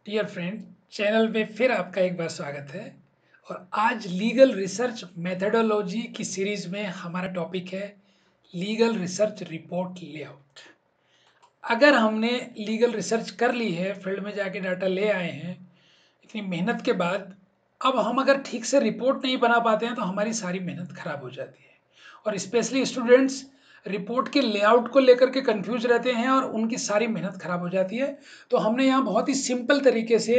Dear friend, channel में फिर आपका एक बार स्वागत है। और आज लीगल रिसर्च मेथडोलॉजी की सीरीज में हमारा टॉपिक है लीगल रिसर्च रिपोर्ट लेआउट। अगर हमने लीगल रिसर्च कर ली है, फील्ड में जाके डाटा ले आए हैं इतनी मेहनत के बाद, अब हम अगर ठीक से रिपोर्ट नहीं बना पाते हैं तो हमारी सारी मेहनत खराब हो जाती है। और स्पेशली स्टूडेंट्स रिपोर्ट के लेआउट को लेकर के कंफ्यूज रहते हैं और उनकी सारी मेहनत खराब हो जाती है। तो हमने यहाँ बहुत ही सिंपल तरीके से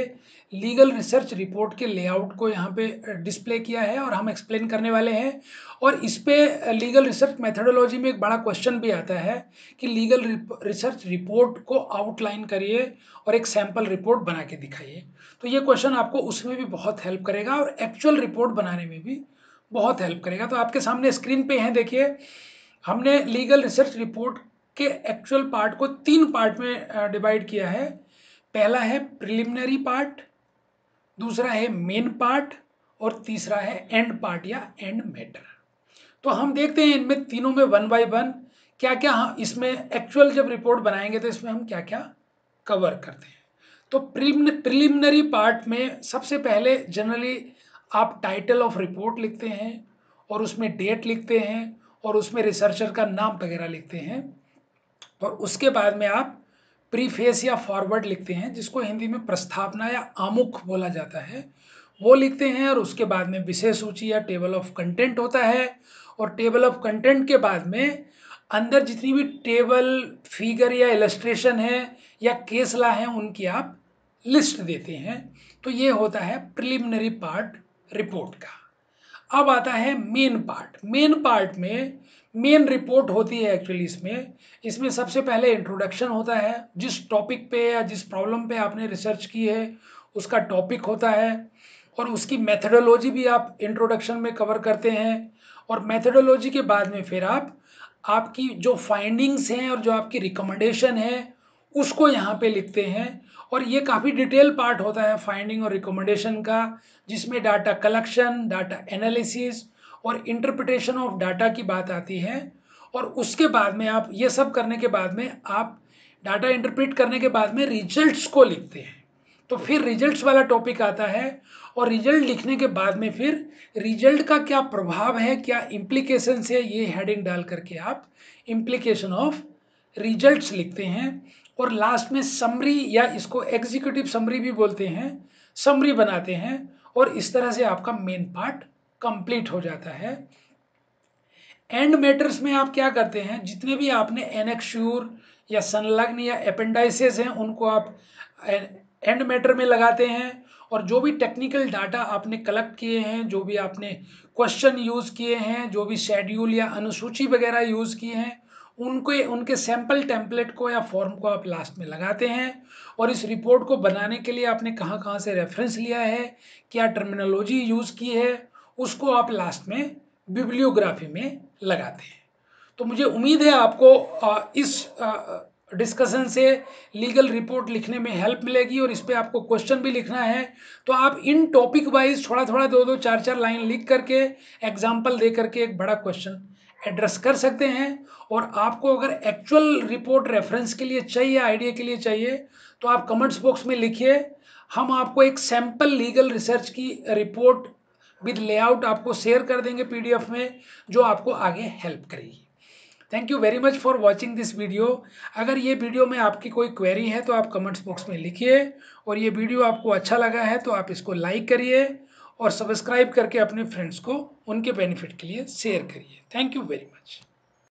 लीगल रिसर्च रिपोर्ट के लेआउट को यहाँ पे डिस्प्ले किया है और हम एक्सप्लेन करने वाले हैं। और इस पे लीगल रिसर्च मेथडोलॉजी में एक बड़ा क्वेश्चन भी आता है कि लीगल रिसर्च रिपोर्ट को आउटलाइन करिए और एक सैम्पल रिपोर्ट बना के दिखाइए। तो ये क्वेश्चन आपको उसमें भी बहुत हेल्प करेगा और एक्चुअल रिपोर्ट बनाने में भी बहुत हेल्प करेगा। तो आपके सामने स्क्रीन पे है, देखिए हमने लीगल रिसर्च रिपोर्ट के एक्चुअल पार्ट को 3 पार्ट में डिवाइड किया है। पहला है प्रिलिमिनरी पार्ट, दूसरा है मेन पार्ट और तीसरा है एंड पार्ट या एंड मैटर। तो हम देखते हैं इनमें तीनों में वन बाय वन क्या क्या हम इसमें एक्चुअल जब रिपोर्ट बनाएंगे तो इसमें हम क्या क्या कवर करते हैं। तो प्रिलिमिनरी पार्ट में सबसे पहले जनरली आप टाइटल ऑफ रिपोर्ट लिखते हैं और उसमें डेट लिखते हैं और उसमें रिसर्चर का नाम वगैरह लिखते हैं। और उसके बाद में आप प्रीफेस या फॉरवर्ड लिखते हैं, जिसको हिंदी में प्रस्तावना या आमुख बोला जाता है, वो लिखते हैं। और उसके बाद में विषय सूची या टेबल ऑफ कंटेंट होता है। और टेबल ऑफ कंटेंट के बाद में अंदर जितनी भी टेबल, फिगर या इलस्ट्रेशन है या केस ला है उनकी आप लिस्ट देते हैं। तो ये होता है प्रिलिमिनरी पार्ट रिपोर्ट का। अब आता है मेन पार्ट। मेन पार्ट में मेन रिपोर्ट होती है एक्चुअली। इसमें सबसे पहले इंट्रोडक्शन होता है, जिस टॉपिक पे या जिस प्रॉब्लम पे आपने रिसर्च की है उसका टॉपिक होता है। और उसकी मेथडोलॉजी भी आप इंट्रोडक्शन में कवर करते हैं। और मेथडोलॉजी के बाद में फिर आप आपकी जो फाइंडिंग्स हैं और जो आपकी रिकमेंडेशन है उसको यहाँ पे लिखते हैं। और ये काफ़ी डिटेल पार्ट होता है फाइंडिंग और रिकमेंडेशन का, जिसमें डाटा कलेक्शन, डाटा एनालिसिस और इंटरप्रिटेशन ऑफ डाटा की बात आती है। और उसके बाद में आप ये सब करने के बाद में आप डाटा इंटरप्रेट करने के बाद में रिजल्ट्स को लिखते हैं। तो फिर रिजल्ट्स वाला टॉपिक आता है। और रिजल्ट लिखने के बाद में फिर रिजल्ट का क्या प्रभाव है, क्या इम्प्लीकेशंस है, ये हेडिंग डाल करके आप इम्प्लीकेशन ऑफ रिजल्ट्स लिखते हैं। और लास्ट में समरी या इसको एग्जीक्यूटिव समरी भी बोलते हैं, समरी बनाते हैं। और इस तरह से आपका मेन पार्ट कंप्लीट हो जाता है। एंड मैटर्स में आप क्या करते हैं, जितने भी आपने एनेक्स्यूर या संलग्न या अपेंडाइसेस हैं उनको आप एंड मैटर में लगाते हैं। और जो भी टेक्निकल डाटा आपने कलेक्ट किए हैं, जो भी आपने क्वेश्चन यूज़ किए हैं, जो भी शेड्यूल या अनुसूची वगैरह यूज़ किए हैं, उनके सैम्पल टेम्पलेट को या फॉर्म को आप लास्ट में लगाते हैं। और इस रिपोर्ट को बनाने के लिए आपने कहाँ कहाँ से रेफरेंस लिया है, क्या टर्मिनोलॉजी यूज़ की है, उसको आप लास्ट में बिब्लियोग्राफी में लगाते हैं। तो मुझे उम्मीद है आपको इस डिस्कशन से लीगल रिपोर्ट लिखने में हेल्प मिलेगी। और इस पे आपको क्वेश्चन भी लिखना है तो आप इन टॉपिक वाइज थोड़ा थोड़ा 2-2 4-4 लाइन लिख करके एग्जाम्पल दे करके एक बड़ा क्वेश्चन एड्रेस कर सकते हैं। और आपको अगर एक्चुअल रिपोर्ट रेफरेंस के लिए चाहिए, आइडिया के लिए चाहिए, तो आप कमेंट्स बॉक्स में लिखिए। हम आपको एक सैम्पल लीगल रिसर्च की रिपोर्ट विद लेआउट आपको शेयर कर देंगे पीडीएफ में, जो आपको आगे हेल्प करेगी। Thank you very much for watching this video. अगर ये वीडियो में आपकी कोई क्वेरी है तो आप कमेंट्स बॉक्स में लिखिए। और ये वीडियो आपको अच्छा लगा है तो आप इसको लाइक करिए और सब्सक्राइब करके अपने फ्रेंड्स को उनके बेनिफिट के लिए शेयर करिए। Thank you very much.